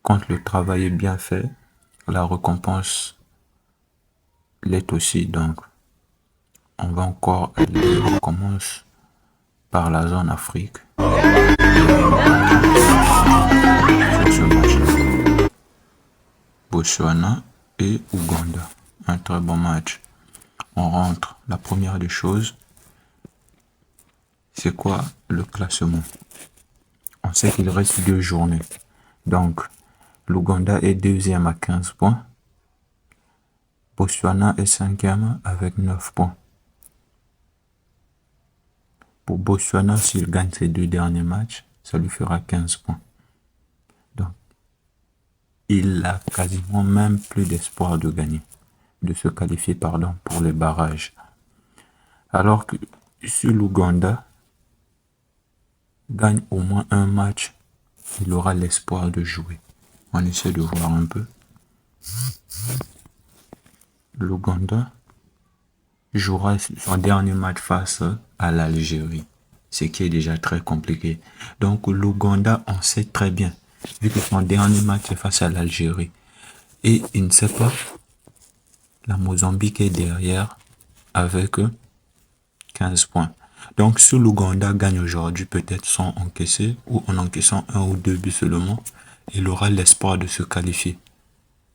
quand le travail est bien fait, la récompense l'est aussi. Donc, on va encore aller, on commence par la zone Afrique. Sur ce match-là, Botswana et Ouganda. Un très bon match. On rentre. La première des choses, c'est quoi le classement? On sait qu'il reste 2 journées. Donc, l'Ouganda est deuxième à 15 points. Botswana est cinquième avec 9 points. Pour Botswana, s'il gagne ses 2 derniers matchs, ça lui fera 15 points. Donc, il a quasiment même plus d'espoir de gagner, de se qualifier, pardon, pour les barrages. Alors que si l'Ouganda gagne au moins un match, il aura l'espoir de jouer. On essaie de voir un peu. L'Ouganda jouera son dernier match face à l'Algérie, ce qui est déjà très compliqué. Donc l'Ouganda, on sait très bien, vu que son dernier match est face à l'Algérie, et il ne sait pas, la Mozambique est derrière avec 15 points. Donc si l'Ouganda gagne aujourd'hui, peut-être sans encaisser, ou en encaissant 1 ou 2 buts seulement, il aura l'espoir de se qualifier,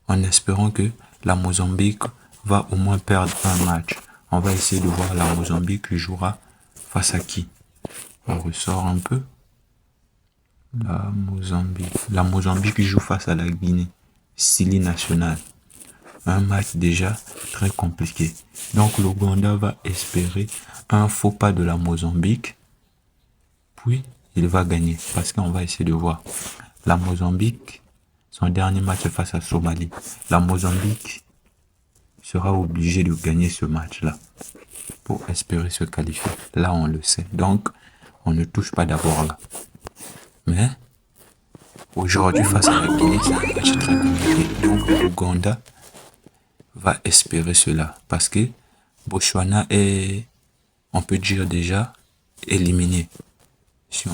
en espérant que la Mozambique va au moins perdre un match. On va essayer de voir la Mozambique qui jouera face à qui. On ressort un peu. La Mozambique. La Mozambique joue face à la Guinée. Sili national. Un match déjà très compliqué. Donc l'Ouganda va espérer un faux pas de la Mozambique. Puis il va gagner. Parce qu'on va essayer de voir. La Mozambique, son dernier match est face à Somalie. La Mozambique sera obligé de gagner ce match-là pour espérer se qualifier. Là, on le sait. Donc, on ne touche pas d'abord là. Mais, aujourd'hui, face à la Guinée, c'est un match très compliqué. Donc, l'Ouganda va espérer cela. Parce que Botswana est, on peut dire déjà, éliminé. Si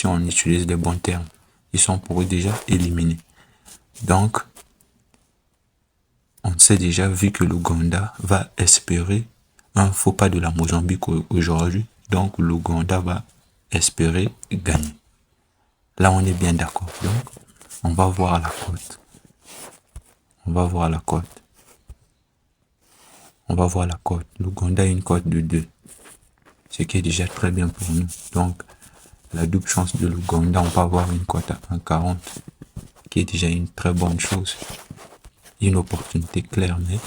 on utilise les bons termes. Ils sont pour eux déjà éliminés. Donc, on sait déjà, vu que l'Ouganda va espérer un faux pas de la Mozambique aujourd'hui, donc l'Ouganda va espérer gagner. Là, on est bien d'accord. Donc, on va voir la cote. On va voir la cote. On va voir la cote. L'Ouganda a une cote de 2. Ce qui est déjà très bien pour nous. Donc, la double chance de l'Ouganda, on va avoir une cote à 1,40, qui est déjà une très bonne chose. Une opportunité claire, mais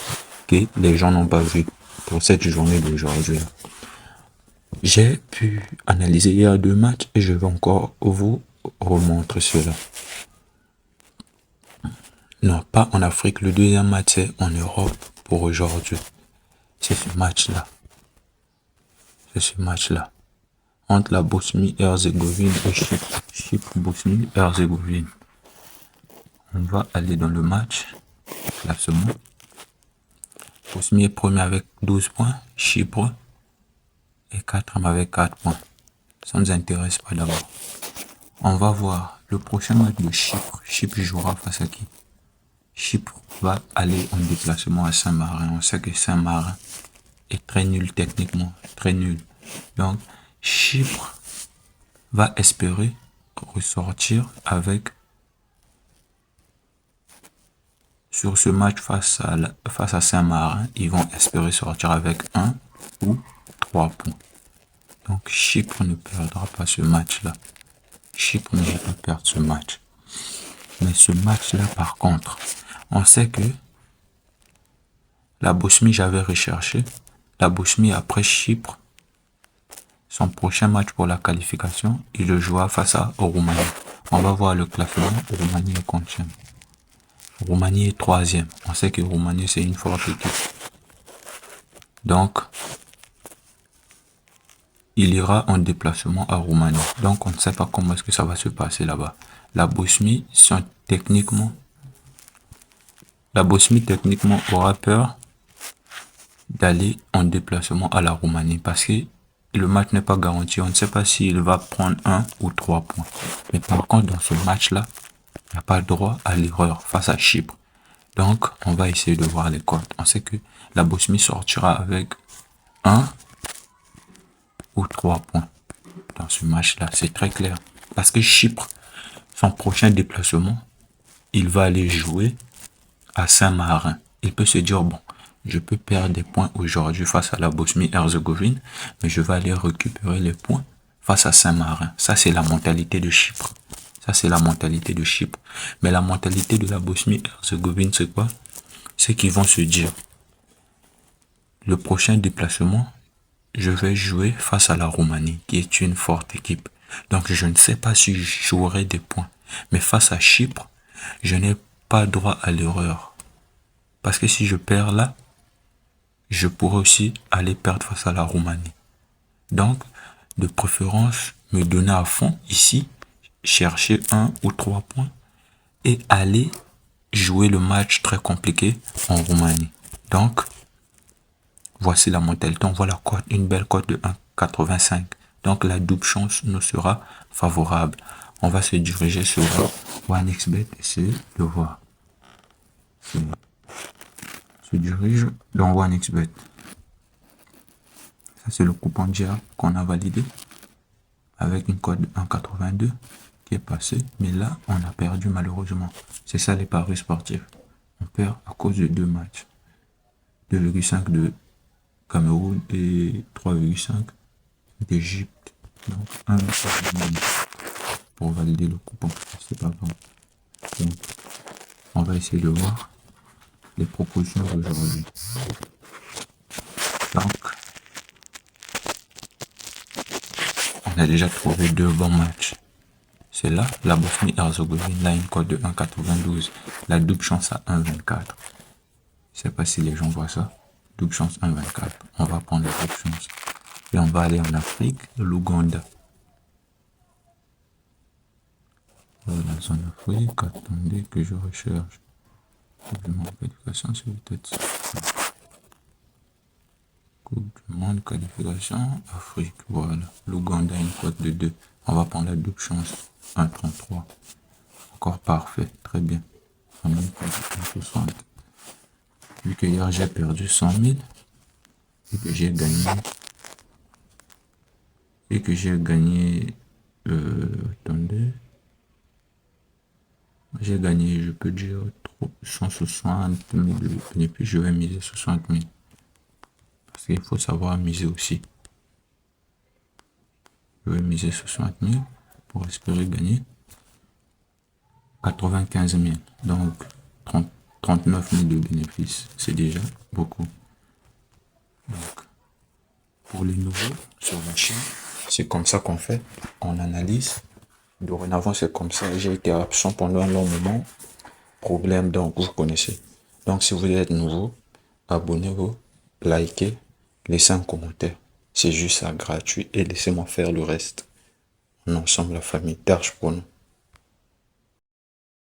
que les gens n'ont pas vu pour cette journée d'aujourd'hui. J'ai pu analyser hier 2 matchs et je vais encore vous remontrer cela. Non, pas en Afrique. Le deuxième match est en Europe pour aujourd'hui. C'est ce match-là. C'est ce match-là. Entre la Bosnie-Herzégovine et Chypre. Chypre-Bosnie-Herzégovine. On va aller dans le match. Classement. Bosnie est premier avec 12 points. Chypre est 4e avec 4 points. Ça ne nous intéresse pas d'abord. On va voir le prochain match de Chypre. Chypre jouera face à qui? Chypre va aller en déplacement à Saint-Marin. On sait que Saint-Marin est très nul techniquement. Très nul. Donc, Chypre va espérer ressortir avec, sur ce match face à Saint-Marin, ils vont espérer sortir avec 1 ou 3 points. Donc Chypre ne perdra pas ce match-là. Chypre ne va pas perdre ce match. Mais ce match-là, par contre, on sait que la Bosnie, j'avais recherché. La Bosnie, après Chypre, son prochain match pour la qualification, il le jouera face à Roumanie. On va voir le classement. Roumanie est combien? Roumanie est 3e. On sait que Roumanie, c'est une forte équipe. Donc, il ira en déplacement à Roumanie. Donc, on ne sait pas comment est-ce que ça va se passer là-bas. La Bosnie, techniquement, aura peur d'aller en déplacement à la Roumanie parce que le match n'est pas garanti. On ne sait pas s'il va prendre 1 ou 3 points. Mais par contre, dans ce match-là, Il n'y a pas droit à l'erreur face à Chypre. Donc, on va essayer de voir les cotes. On sait que la Bosnie sortira avec 1 ou 3 points dans ce match-là. C'est très clair. Parce que Chypre, son prochain déplacement, il va aller jouer à Saint-Marin. Il peut se dire, bon, je peux perdre des points aujourd'hui face à la Bosnie-Herzégovine, mais je vais aller récupérer les points face à Saint-Marin. Ça, c'est la mentalité de Chypre. Ça, c'est la mentalité de Chypre. Mais la mentalité de la Bosnie-Herzégovine, c'est quoi? C'est qu'ils vont se dire, le prochain déplacement, je vais jouer face à la Roumanie, qui est une forte équipe. Donc, je ne sais pas si je jouerai des points. Mais face à Chypre, je n'ai pas droit à l'erreur. Parce que si je perds là, je pourrais aussi aller perdre face à la Roumanie. Donc, de préférence, me donner à fond ici, chercher 1 ou 3 points et aller jouer le match très compliqué en Roumanie. Donc, voici la mentalité. On voit la cote, une belle cote de 1,85. Donc, la double chance nous sera favorable. On va se diriger sur OneXBet et essayer de voir. Se dirige dans OneXBet. Ça, c'est le coupon DIA qu'on a validé avec une cote de 1,82 qui est passé. Mais là, on a perdu malheureusement. C'est ça les paris sportifs. On perd à cause de 2 matchs. 2,5 de Cameroun et 3,5 d'Égypte. Donc 1,5 pour valider le coupon. C'est pas bon. Donc, on va essayer de voir les propositions d'aujourd'hui. Donc, on a déjà trouvé 2 bons matchs. C'est là, la Bosnie-Herzégovine, là, une cote de 1,92. La double chance à 1,24. Je sais pas si les gens voient ça. Double chance 1,24. On va prendre la double chance. Et on va aller en Afrique, l'Ouganda. La zone Afrique, attendez que je recherche. Mon qualification, c'est peut-être ça. Coupe du monde, qualification, Afrique. Voilà. L'Ouganda, une cote de 2. On va prendre la double chance. 1,33. Encore parfait. Très bien. On a une cote de 1,60. Vu que hier j'ai perdu 100 000 et que j'ai gagné attendez, j'ai gagné, je peux dire 160 000 et puis je vais miser 60 000 parce qu'il faut savoir miser aussi. Je vais miser 60 000 pour espérer gagner 95 000, donc 39 000 de bénéfices, c'est déjà beaucoup. Donc, pour les nouveaux sur la chaîne, c'est comme ça qu'on fait, on analyse. Dorénavant, c'est comme ça. J'ai été absent pendant un long moment. Problème, donc vous connaissez. Donc, si vous êtes nouveau, abonnez-vous, likez, laissez un commentaire. C'est juste ça, gratuit. Et laissez-moi faire le reste. On est ensemble, la famille Darche pour nous.